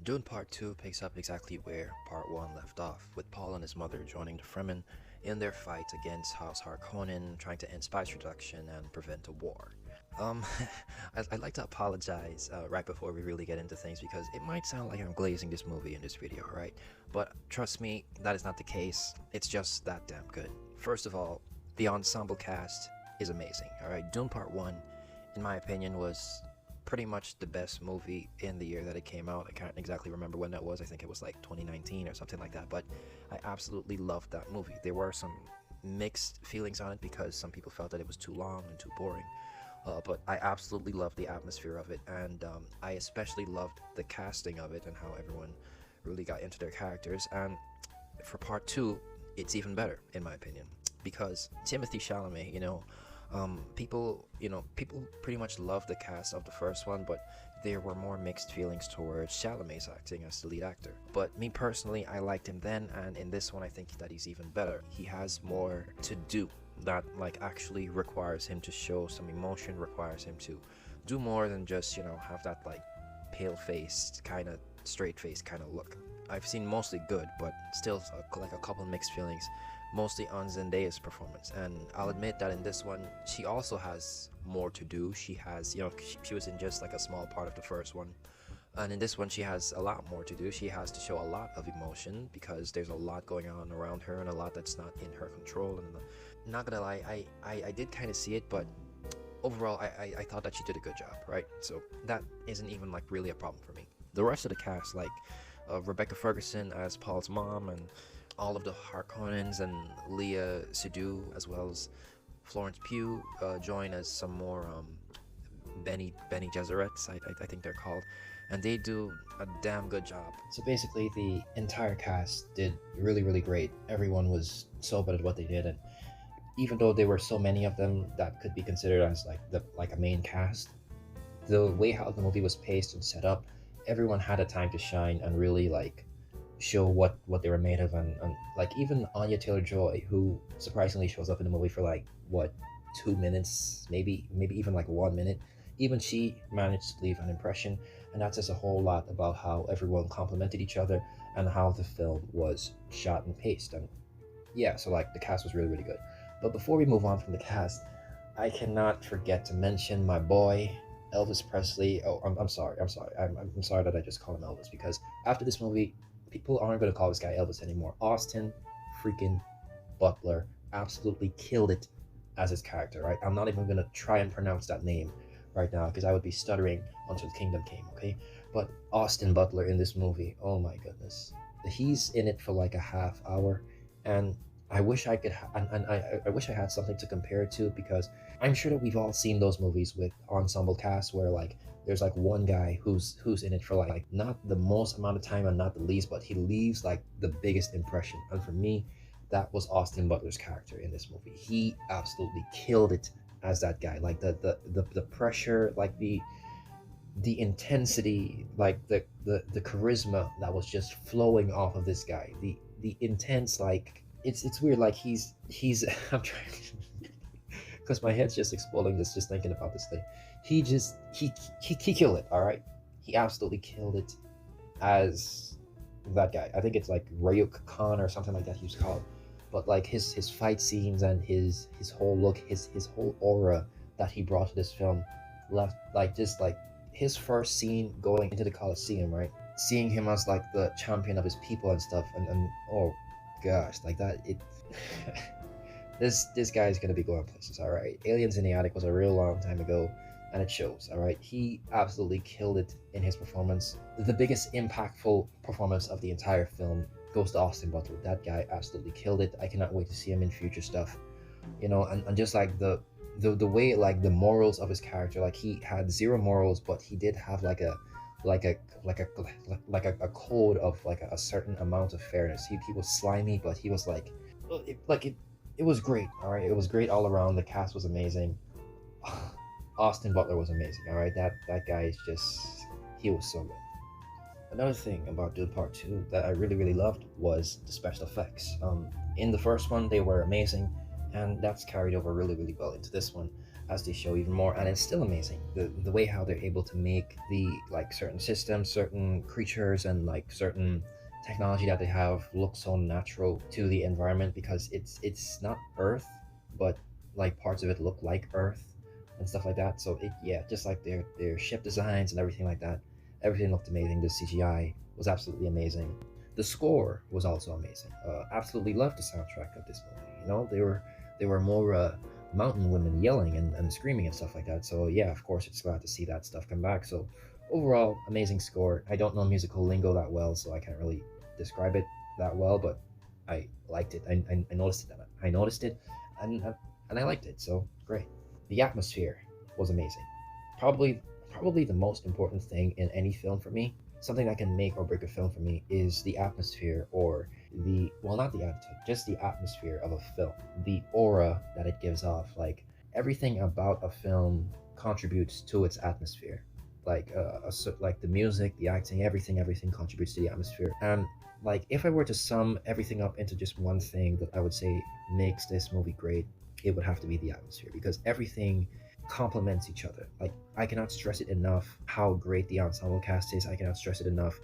Dune Part 2 picks up exactly where Part 1 left off, with Paul and his mother joining the Fremen in their fight against House Harkonnen, trying to end spice reduction and prevent a war. Um, I'd like to apologize right before we really get into things because it might sound like I'm glazing this movie in this video, right? But trust me, that is not the case. It's just that damn good. First of all, the ensemble cast is amazing, alright? Dune Part 1, in my opinion, was pretty much the best movie in the year that it came out. I can't exactly remember when that was. I think it was like 2019 or something like that. But I absolutely loved that movie. There were some mixed feelings on it because some people felt that it was too long and too boring. But I absolutely loved the atmosphere of it, and I especially loved the casting of it and how everyone really got into their characters. And for part two, it's even better in my opinion because Timothy Chalamet, people pretty much loved the cast of the first one, but there were more mixed feelings towards Chalamet's acting as the lead actor. But me personally, I liked him then, and in this one, I think that he's even better. He has more to do that like actually requires him to show some emotion, requires him to do more than just have that like pale faced kind of straight faced kind of look. I've seen mostly good, but still like a couple mixed feelings, mostly on Zendaya's performance. And I'll admit that in this one, she also has more to do. She has, she was in just like a small part of the first one. And in this one, she has a lot more to do. She has to show a lot of emotion because there's a lot going on around her and a lot that's not in her control. And not gonna lie, I did kind of see it, but overall, I thought that she did a good job, right? So that isn't even like really a problem for me. The rest of the cast, like Rebecca Ferguson as Paul's mom, and all of the Harkonnens, and Leah Seydoux, as well as Florence Pugh, join as some more Benny Gesserets, I think they're called, and they do a damn good job. So basically, the entire cast did really, really great. Everyone was so good at what they did, and even though there were so many of them that could be considered as like a main cast, the way how the movie was paced and set up, everyone had a time to shine and really like show what they were made of, and like even Anya Taylor-Joy, who surprisingly shows up in the movie for like what 2 minutes, maybe even like 1 minute, even she managed to leave an impression, and that says a whole lot about how everyone complemented each other and how the film was shot and paced. And yeah, so like the cast was really, really good. But before we move on from the cast, I cannot forget to mention my boy Elvis Presley. Oh, I'm sorry. I'm sorry that I just called him Elvis, because after this movie, people aren't going to call this guy Elvis anymore. Austin freaking Butler absolutely killed it as his character, right? I'm not even going to try and pronounce that name right now because I would be stuttering until the kingdom came, okay? But Austin Butler in this movie, oh my goodness. He's in it for like a half hour, and I wish I could, and I wish I had something to compare it to, because I'm sure that we've all seen those movies with ensemble casts where like there's like one guy who's in it for like not the most amount of time and not the least, but he leaves like the biggest impression. And for me, that was Austin Butler's character in this movie. He absolutely killed it as that guy. Like the pressure, like the intensity, like the charisma that was just flowing off of this guy. The intense, like it's weird. Like he's I'm trying because my head's just exploding just thinking about this thing. He killed it. All right, he absolutely killed it as that guy. I think it's like Rayuk Khan or something like that he was called. But like his fight scenes and his whole look, his whole aura that he brought to this film left like just like his first scene going into the Coliseum, right? Seeing him as like the champion of his people and stuff, and oh gosh, like that it this guy is gonna be going places, all right. Aliens in the Attic was a real long time ago, and it shows, all right. He absolutely killed it in his performance. The biggest impactful performance of the entire film goes to Austin Butler. That guy absolutely killed it. I cannot wait to see him in future stuff, and just like the way like the morals of his character, like he had zero morals, but he did have like a a code of like a certain amount of fairness. He was slimy, but he was like it was great, all right. It was great all around. The cast was amazing. Austin Butler was amazing, all right. That guy is just, he was so good. Another thing about Dune Part 2 that I really, really loved was the special effects. In the first one, they were amazing, and that's carried over really, really well into this one. as they show even more, and it's still amazing. The way how they're able to make the like certain systems, certain creatures, and like certain technology that they have look so natural to the environment, because it's not Earth, but like parts of it look like Earth and stuff like that. So it, yeah, just like their ship designs and everything like that, everything looked amazing. The CGI was absolutely amazing. The score was also amazing. Absolutely loved the soundtrack of this movie. You know, they were more mountain women yelling and screaming and stuff like that. So yeah, of course, it's glad to see that stuff come back. So overall, amazing score. I don't know musical lingo that well, so I can't really describe it that well, but I liked it. I noticed it. I noticed it, and and I liked it. So great. The atmosphere was amazing. Probably the most important thing in any film for me. Something that can make or break a film for me is the atmosphere, or the, well, not the attitude, just the atmosphere of a film, the aura that it gives off. Like everything about a film contributes to its atmosphere. Like like the music, the acting, everything contributes to the atmosphere. And like if I were to sum everything up into just one thing that I would say makes this movie great, it would have to be the atmosphere, because everything complements each other. Like I cannot stress it enough how great the ensemble cast is. I cannot stress it enough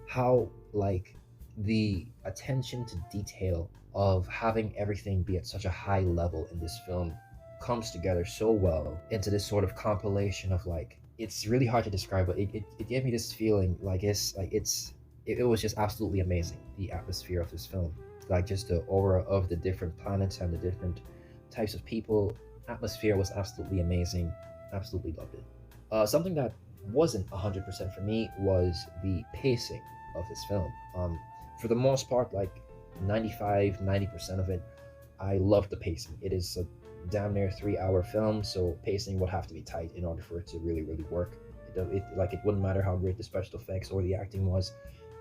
how like the attention to detail of having everything be at such a high level in this film comes together so well into this sort of compilation of like, it's really hard to describe, but it gave me this feeling like it was just absolutely amazing, the atmosphere of this film. Like just the aura of the different planets and the different types of people. Atmosphere was absolutely amazing. Absolutely loved it. Something that wasn't 100% for me was the pacing of this film. For the most part, like 90% of it, I loved the pacing. It is a damn near 3 hour film, so pacing would have to be tight in order for it to really work. It wouldn't matter how great the special effects or the acting was.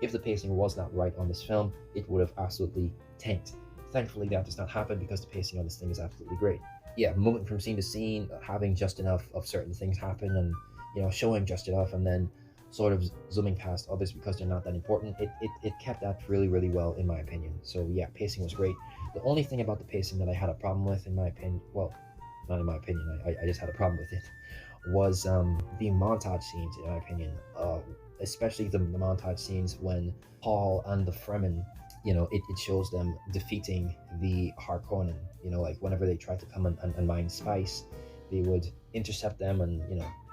If the pacing was not right on this film, it would have absolutely tanked. Thankfully, that does not happen, because the pacing on this thing is absolutely great. Yeah, moving from scene to scene, having just enough of certain things happen, and showing just enough, and then sort of zooming past others because they're not that important. It kept that really well, in my opinion. So yeah, pacing was great. The only thing about the pacing that I had a problem with, in my opinion, well, not in my opinion, I just had a problem with it, was the montage scenes, in my opinion. Especially the montage scenes when Paul and the Fremen, it shows them defeating the Harkonnen. Like whenever they tried to come and mine spice, they would intercept them and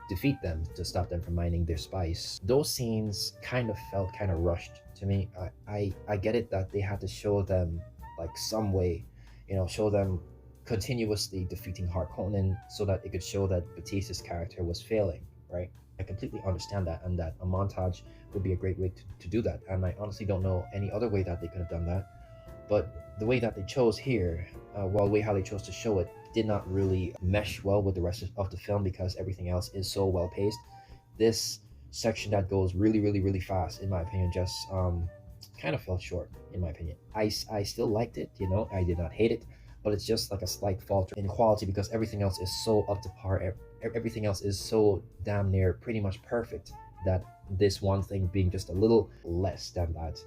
defeat them to stop them from mining their spice. Those scenes kind of felt kind of rushed to me. I get it that they had to show them like some way, show them continuously defeating Harkonnen so that it could show that Batista's character was failing, right? I completely understand that, and that a montage would be a great way to do that. And I honestly don't know any other way that they could have done that. But the way that they chose here, the way how they chose to show it, did not really mesh well with the rest of the film, because everything else is so well paced. This section that goes really fast, in my opinion, just kind of fell short, in my opinion. I still liked it, I did not hate it, but it's just like a slight falter in quality, because everything else is so up to par. Everything else is so damn near pretty much perfect, that this one thing being just a little less than that,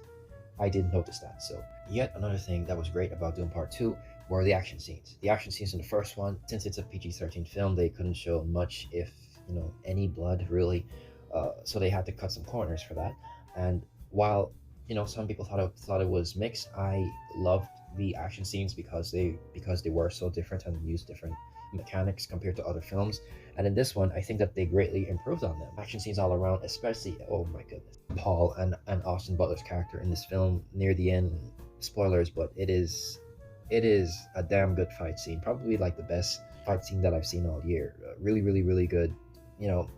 I didn't notice that. So yet another thing that was great about Dune Part 2 were the action scenes. The action scenes in the first one, since it's a PG-13 film, they couldn't show much, if any blood really. So they had to cut some corners for that. And while some people thought it was mixed, I loved the action scenes because they were so different and used different mechanics compared to other films. And in this one, I think that they greatly improved on them. Action scenes all around, especially, oh my goodness, Paul and Austin Butler's character in this film near the end. Spoilers, but it is a damn good fight scene. Probably like the best fight scene that I've seen all year. Really good.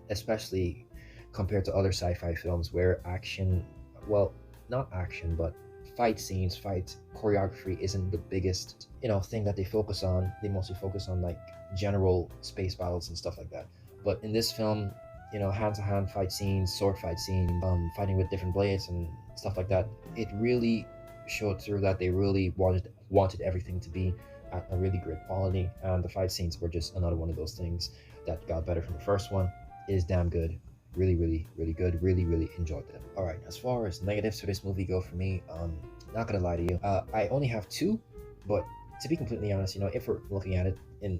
Especially compared to other sci-fi films where action, well, not action, but fight scenes, fight choreography isn't the biggest thing that they focus on. They mostly focus on like general space battles and stuff like that. But in this film, hand-to-hand fight scenes, sword fight scenes, fighting with different blades and stuff like that, it really showed through that they really wanted everything to be at a really great quality. And the fight scenes were just another one of those things that got better from the first one. It is damn good. Really good. Really enjoyed them. All right, as far as negatives for this movie go for me, not gonna lie to you, I only have two, but to be completely honest, if we're looking at it in,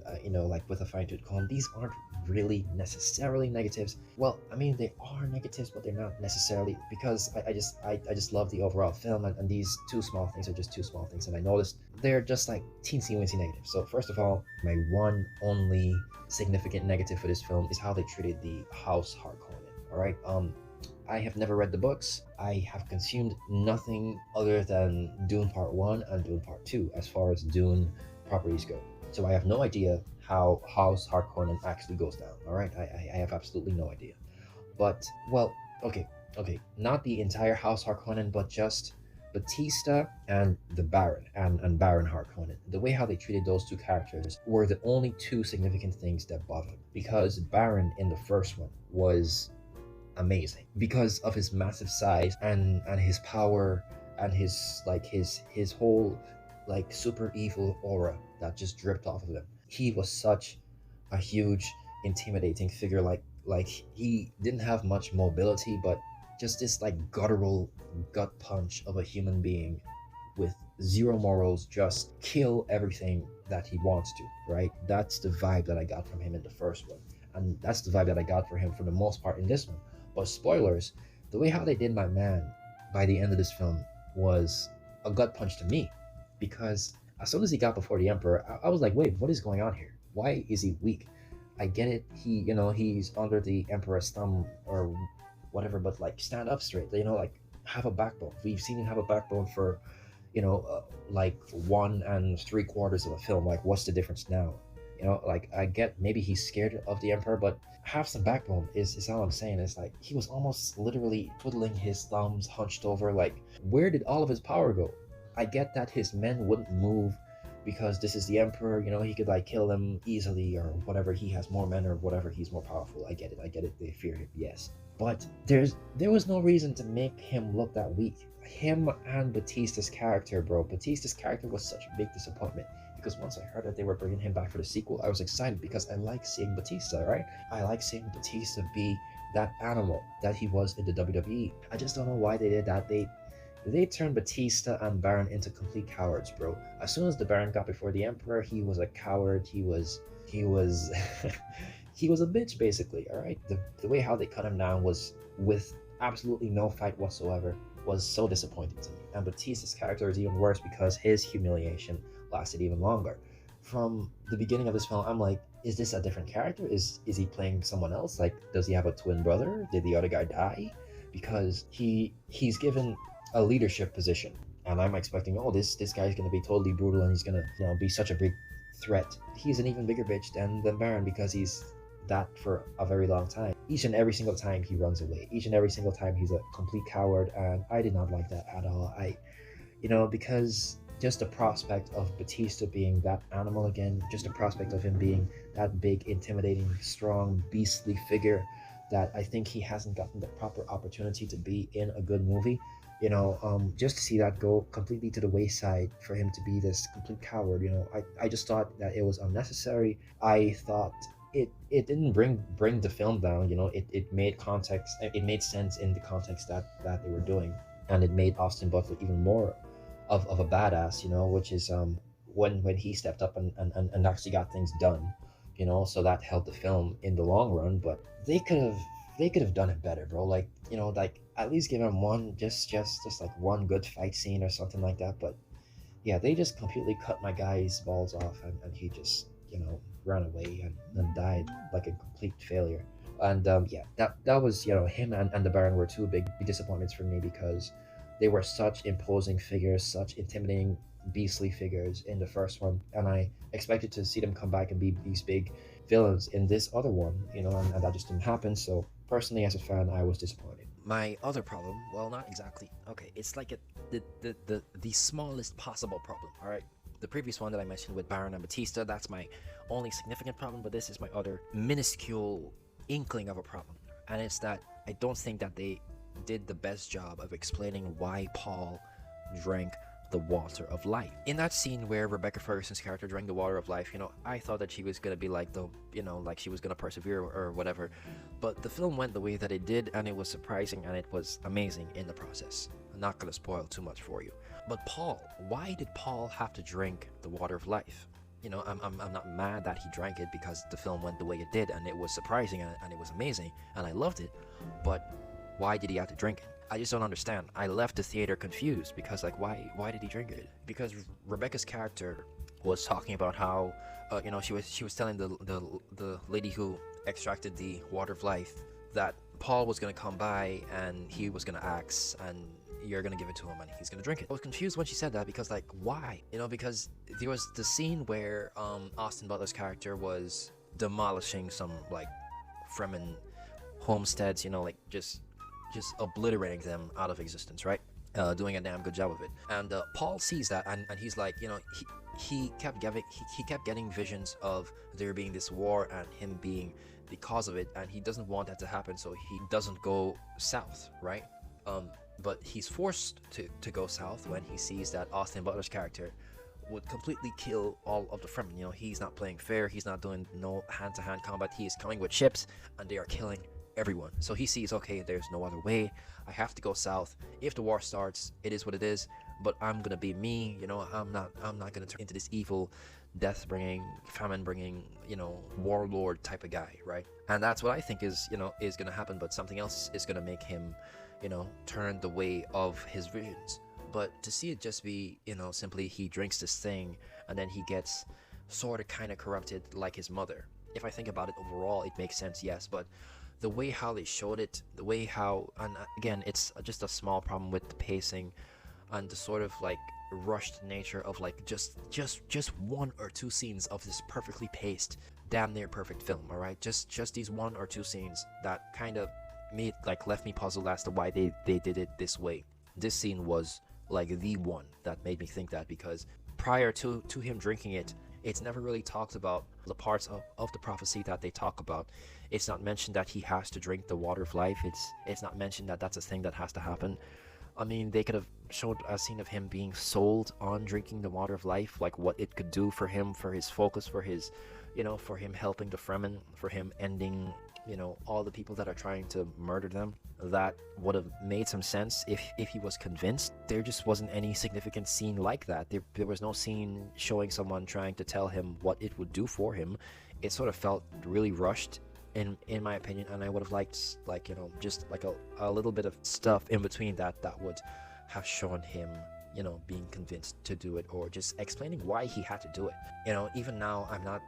like with a fine-tooth comb, these aren't really necessarily negatives. Well, I mean, they are negatives, but they're not necessarily, because I just love the overall film, and these two small things are just two small things, and I noticed they're just like teensy weensy negatives. So first of all, my one only significant negative for this film is how they treated the House Harkonnen. All right, I have never read the books. I have consumed nothing other than Dune Part 1 and Dune Part 2 as far as Dune properties go. So I have no idea how House Harkonnen actually goes down. All right, I have absolutely no idea. But, well, okay, not the entire House Harkonnen, but just Batista and the Baron and Baron Harkonnen. The way how they treated those two characters were the only two significant things that bothered me. Because Baron in the first one was amazing because of his massive size and his power and his whole like super evil aura that just dripped off of him. He was such a huge intimidating figure, like he didn't have much mobility, but just this like guttural gut punch of a human being with zero morals, just kill everything that he wants to, right? That's the vibe that I got from him in the first one, and that's the vibe that I got for him for the most part in this one. But spoilers, the way how they did my man by the end of this film was a gut punch to me, because as soon as he got before the Emperor, I was like, wait, what is going on here? Why is he weak? I get it. He's under the Emperor's thumb or whatever, but like stand up straight. Like have a backbone. We've seen him have a backbone for, like 1 3/4 of a film. Like, what's the difference now? Like I get maybe he's scared of the Emperor, but have some backbone is all I'm saying. It's like he was almost literally twiddling his thumbs, hunched over. Like, where did all of his power go? I get that his men wouldn't move because this is the Emperor. He could like kill them easily or whatever. He has more men or whatever. He's more powerful. I get it. They fear him, yes. But there was no reason to make him look that weak. Him and Batista's character, bro. Batista's character was such a big disappointment. Because once I heard that they were bringing him back for the sequel, I was excited because I like seeing Batista, right? I like seeing Batista be that animal that he was in the WWE. I just don't know why they did that. They turned Batista and Baron into complete cowards, bro. As soon as the Baron got before the Emperor, he was a coward. He was he was a bitch, basically. All right. The way how they cut him down was with absolutely no fight whatsoever. Was so disappointing to me. And Batista's character is even worse because his humiliation lasted even longer. From the beginning of this film, I'm like, is this a different character? Is he playing someone else? Like, does he have a twin brother? Did the other guy die? Because he's given a leadership position, and I'm expecting, oh, this guy's gonna be totally brutal and he's gonna be such a big threat. He's an even bigger bitch than Baron because he's that for a very long time. Each and every single time he runs away. Each and every single time he's a complete coward, and I did not like that at all. Because just the prospect of Batista being that animal again, just the prospect of him being that big, intimidating, strong, beastly figure that I think he hasn't gotten the proper opportunity to be in a good movie. Just to see that go completely to the wayside for him to be this complete coward, I just thought that it was unnecessary. I thought it didn't bring the film down. It made context. It made sense in the context that they were doing, and it made Austin Butler even more of a badass. Which is when he stepped up and actually got things done. So that helped the film in the long run. But they could have done it better, bro. Like at least give him one just like one good fight scene or something like that. But yeah, they just completely cut my guy's balls off, and he just ran away and died like a complete failure. And yeah, that was him and the Baron were two big disappointments for me because they were such imposing figures, such intimidating, beastly figures in the first one, and I expected to see them come back and be these big villains in this other one, and that just didn't happen. So personally, as a fan, I was disappointed. My other problem, well, not exactly. Okay, it's like the smallest possible problem. All right. The previous one that I mentioned with Baron and Batista, that's my only significant problem, but this is my other minuscule inkling of a problem. And it's that I don't think that they did the best job of explaining why Paul drank the water of life. In that scene where Rebecca Ferguson's character drank the water of life, I thought that she was gonna be like like she was gonna persevere or whatever. But the film went the way that it did, and it was surprising and it was amazing in the process. I'm not gonna spoil too much for you. But Paul, why did Paul have to drink the water of life? I'm not mad that he drank it because the film went the way it did and it was surprising and it was amazing and I loved it. But why did he have to drink it? I just don't understand. I left the theater confused because like why did he drink it? Because Rebecca's character was talking about how she was telling the lady who extracted the water of life that Paul was gonna come by and he was gonna ask and you're gonna give it to him and he's gonna drink it. I was confused when she said that because like why? Because there was the scene where Austin Butler's character was demolishing some like Fremen homesteads, like just obliterating them out of existence, right? Doing a damn good job of it. And Paul sees that and he's like, he kept getting visions of there being this war and him being the cause of it, and he doesn't want that to happen, so he doesn't go south, right? But he's forced to go south when he sees that Austin Butler's character would completely kill all of the Fremen. He's not playing fair, he's not doing no hand-to-hand combat, he is coming with ships and they are killing everyone. So he sees, okay, there's no other way, I have to go south. If the war starts, it is what it is, but I'm gonna be me. I'm not gonna turn into this evil, death bringing, famine bringing, warlord type of guy, right? And that's what I think is gonna happen, but something else is gonna make him turn the way of his visions. But to see it just be simply he drinks this thing and then he gets sort of kind of corrupted like his mother. If I think about it overall, it makes sense, yes, but the way how they showed it, the way how, and again, it's just a small problem with the pacing and the sort of like rushed nature of like just one or two scenes of this perfectly paced, damn near perfect film. All right, just these one or two scenes that kind of left me puzzled as to why they did it this way. This scene was like the one that made me think that, because prior to him drinking it, it's never really talked about the parts of the prophecy that they talk about. It's not mentioned that he has to drink the water of life. It's not mentioned that that's a thing that has to happen. I mean, they could have showed a scene of him being sold on drinking the water of life, like what it could do for him, for his focus, for his, for him helping the Fremen, for him ending, all the people that are trying to murder them. That would have made some sense if he was convinced. There just wasn't any significant scene like that. There was no scene showing someone trying to tell him what it would do for him. It sort of felt really rushed, in my opinion, and I would have liked, just like a little bit of stuff in between that would have shown him, being convinced to do it, or just explaining why he had to do it. Even now, I'm not,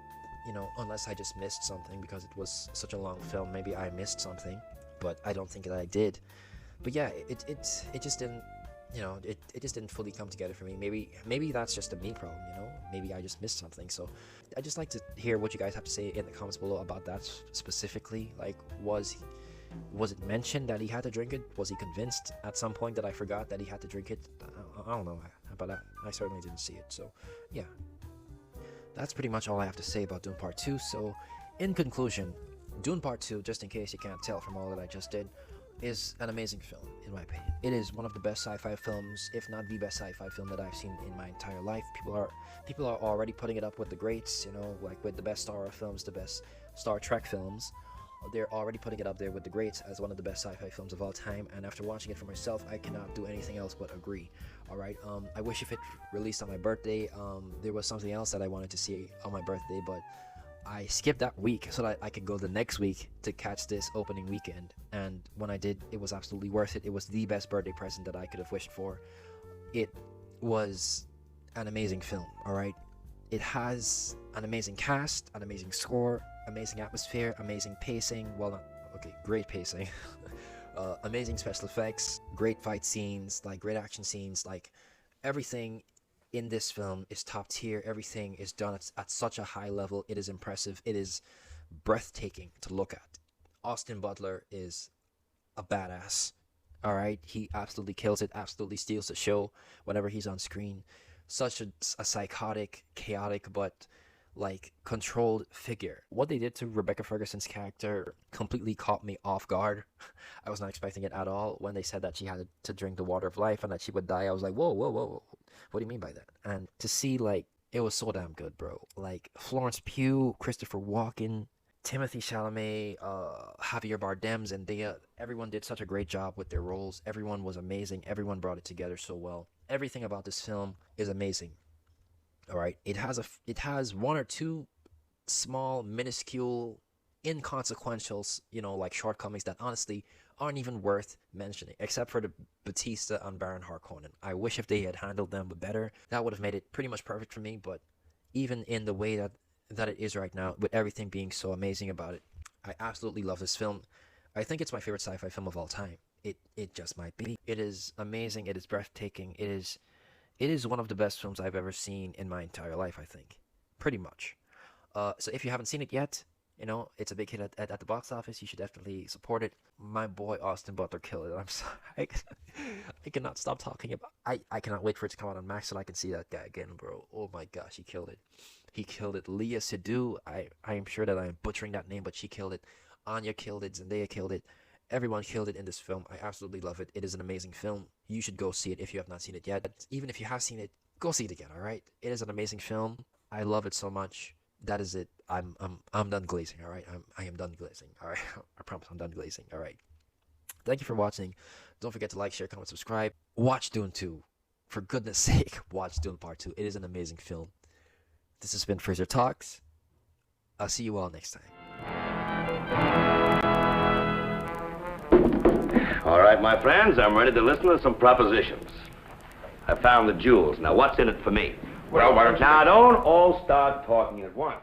unless I just missed something because it was such a long film, maybe I missed something, but I don't think that I did. But yeah, it just didn't, it just didn't fully come together for me. Maybe that's just a me problem, maybe I just missed something. So I just like to hear what you guys have to say in the comments below about that specifically. Like, was it mentioned that he had to drink it? Was he convinced at some point that I forgot that he had to drink it? I don't know about that. I certainly didn't see it. So yeah, that's pretty much all I have to say about Dune Part 2. So in conclusion, Dune Part 2, just in case you can't tell from all that I just did, is an amazing film, in my opinion. It is one of the best sci-fi films, if not the best sci-fi film that I've seen in my entire life. People are already putting it up with the greats, like with the best Star Wars films, the best Star Trek films. They're already putting it up there with the greats as one of the best sci-fi films of all time, and after watching it for myself, I cannot do anything else but agree. Alright, I wish if it released on my birthday. There was something else that I wanted to see on my birthday, but I skipped that week so that I could go the next week to catch this opening weekend, and when I did, it was absolutely worth it. It was the best birthday present that I could have wished for. It was an amazing film, alright? It has an amazing cast, an amazing score, amazing atmosphere, amazing pacing, great pacing, amazing special effects, great fight scenes, like great action scenes, like everything in this film is top tier. Everything is done at such a high level. It is impressive. It is breathtaking to look at. Austin Butler is a badass. Alright, he absolutely kills it, absolutely steals the show whenever he's on screen. Such a psychotic, chaotic, but like controlled figure. What they did to Rebecca Ferguson's character completely caught me off guard. I was not expecting it at all. When they said that she had to drink the water of life and that she would die, I was like, whoa, what do you mean by that? And to see, like, it was so damn good, bro. Like Florence Pugh, Christopher Walken, Timothy Chalamet, Javier Bardem, Zendaya, everyone did such a great job with their roles. Everyone was amazing. Everyone brought it together so well. Everything about this film is amazing. All right, it has one or two small, minuscule, inconsequential, like shortcomings that honestly aren't even worth mentioning, except for the Batista and Baron Harkonnen. I wish if they had handled them better, that would have made it pretty much perfect for me. But even in the way that it is right now, with everything being so amazing about it, I absolutely love this film. I think it's my favorite sci-fi film of all time. It just might be. It is amazing. It is breathtaking. It is one of the best films I've ever seen in my entire life, I think. Pretty much. So if you haven't seen it yet, it's a big hit at the box office. You should definitely support it. My boy Austin Butler killed it. I'm sorry. I cannot stop talking about. I cannot wait for it to come out on Max so I can see that guy again, bro. Oh my gosh, he killed it. He killed it. Leah Seydoux. I am sure that I am butchering that name, but she killed it. Anya killed it. Zendaya killed it. Everyone killed it in this film. I absolutely love it. It is an amazing film. You should go see it if you have not seen it yet. Even if you have seen it, go see it again. All right. It is an amazing film. I love it so much. That is it. I'm done glazing. All right. I am done glazing. All right. I promise I'm done glazing. All right. Thank you for watching. Don't forget to like, share, comment, subscribe. Watch Dune 2. For goodness sake, watch Dune Part 2. It is an amazing film. This has been Fraser Talks. I'll see you all next time. All right, my friends, I'm ready to listen to some propositions. I found the jewels. Now, what's in it for me? Well, why don't you... Now, don't all start talking at once.